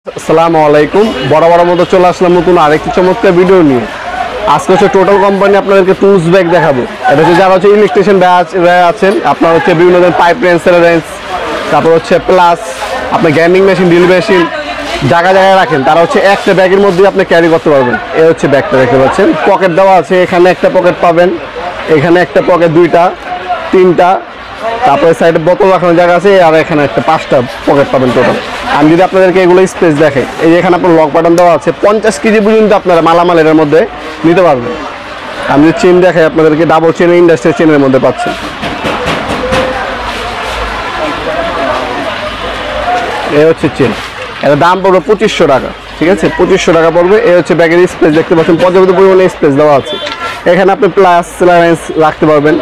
আসসালামু আলাইকুম। বরাবর মতো চলে আসলাম নতুন আরেকটি চমৎকার ভিডিও নিয়ে। আজকে হচ্ছে টোটাল কোম্পানি আপনাদেরকে টুলস ব্যাগ দেখাবো। এটা হচ্ছে যারা হচ্ছে ইলেকট্রিশিয়ান ব্যাচ আছেন, আপনার হচ্ছে বিভিন্ন ধরনের পাইপ রেঞ্জ, রেঞ্জ, তারপর হচ্ছে প্লাস আপনার গ্যান্ডিং মেশিন, ড্রিল মেশিন জায়গায় জায়গায় রাখেন, তারা হচ্ছে একটা ব্যাগের মধ্যেই আপনি ক্যারি করতে পারবেন। এই হচ্ছে ব্যাগটা দেখতে পাচ্ছেন, পকেট দেওয়া আছে। এখানে একটা পকেট পাবেন, এখানে একটা পকেট, দুইটা, তিনটা, তারপরে সাইডে বোতল রাখানোর জায়গা আছে, আর এখানে একটা 5টা পকেট পাবেন টোটাল। আমি যদি আপনাদেরকে এগুলো স্পেস দেখে, এই যে এখানে আপনার লক বাটন দেওয়া আছে, 50 কেজি পর্যন্ত আপনারা মালামাল এর মধ্যে নিতে পারবেন। আমি যদি চেন দেখাই আপনাদেরকে, ডাবল চেন, ইন্ডাস্ট্রিয়াল চেনের মধ্যে পাচ্ছেন। এই হচ্ছে চেন, এর দাম পড়বে 2500 টাকা। ঠিক আছে, 2500 টাকা পড়বে। এই হচ্ছে ব্যাগের স্পেস দেখতে পাচ্ছেন, পর্যাপ্ত পরিমাণে স্পেস দেওয়া আছে। এখানে আপনি প্লাস রেঞ্জ রাখতে পারবেন,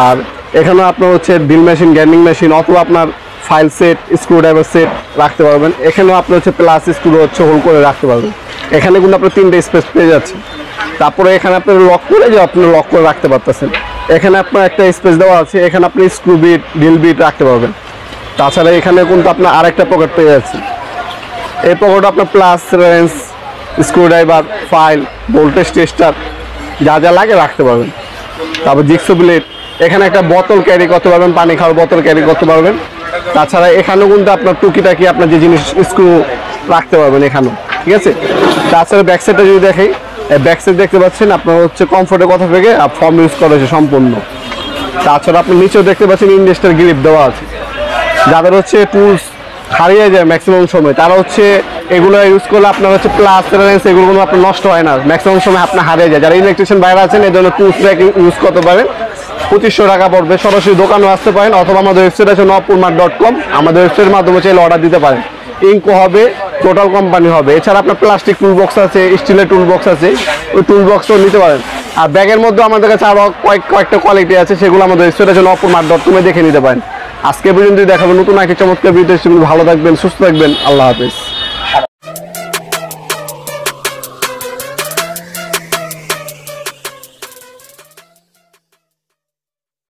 আর এখানেও আপনার হচ্ছে ড্রিল মেশিন, গ্যান্ডিং মেশিন, অথবা আপনার file set, screw driver set রাখতে পারবেন। এখানেও আপনি হচ্ছে প্লাস স্ক্রু হচ্ছে হোল করে রাখতে পারবেন। এখানে কিন্তু আপনার 3টে স্পেস পেয়ে যাচ্ছেন। তারপরে এখানে আপনার লক করে, যে আপনি লক করে রাখতে পারতেছেন। এখানে আপনার একটা স্পেস দেওয়া আছে, এখানে আপনি স্ক্রু বিট, ড্রিল বিট রাখতে পারবেন। তাছাড়া এখানে কিন্তু আপনার আরেকটা পকেট পেয়ে যাচ্ছেন। এই পকেটে আপনার plus range, screw driver, file, voltage tester যা যা লাগে রাখতে পারবেন। তারপর জিক্সো ব্লেড, এখানে একটা বোতল ক্যারি করতে পারবেন, পানি খাওয়ার বোতল ক্যারি করতে পারবেন। তাছাড়া এখানেও কিন্তু আপনার টুকিটাকি আপনার যে জিনিস স্ক্রু রাখতে পারবেন এখানেও। ঠিক আছে, তাছাড়া ব্যাক সাইডটা যদি দেখেই, ব্যাক সাইড দেখতে পাচ্ছেন আপনার হচ্ছে কমফোর্টের কথা থেকে ফর্ম ইউজ করা হয়েছে সম্পূর্ণ। তাছাড়া আপনি নিচেও দেখতে পাচ্ছেন ইন্ডাস্ট্রিয়াল গ্রিপ দেওয়া আছে। যাদের হচ্ছে টুলস হারিয়ে যায় ম্যাক্সিমাম সময়, তারা হচ্ছে এগুলো ইউজ করলে আপনার হচ্ছে প্লাস রেঞ্জ, এগুলো কোনো আপনার নষ্ট হয় না, ম্যাক্সিমাম সময় আপনার হারিয়ে যায়। যারা ইলেকট্রিশিয়ান বাইরে আছেন, এই জন্য টুলস ব্যাগ ইউজ করতে পারেন। 2500 টাকা পড়বে। সরাসরি দোকানেও আসতে পারেন, অথবা আমাদের ওয়েবসাইট আছে নবপুরমার্ট.com, আমাদের ওয়েবসাইটের মাধ্যমে চাইলে অর্ডার দিতে পারেন। ইঙ্কো হবে, টোটাল কোম্পানি হবে। এছাড়া আপনার প্লাস্টিক টুল বক্স আছে, স্টিলের টুল বক্স আছে, ওই টুল বক্সও নিতে পারেন। আর ব্যাগের মধ্যে আমাদের কাছে আরও কয়েকটা কোয়ালিটি আছে, সেগুলো আমাদের ওয়েবসাইট আছে নবপুরমার্ট.com দেখে নিতে পারেন। আজকে পর্যন্ত দেখাবো নতুন একটি চমৎকার ভিডিও। ভালো থাকবেন, সুস্থ থাকবেন, আল্লাহ হাফেজ।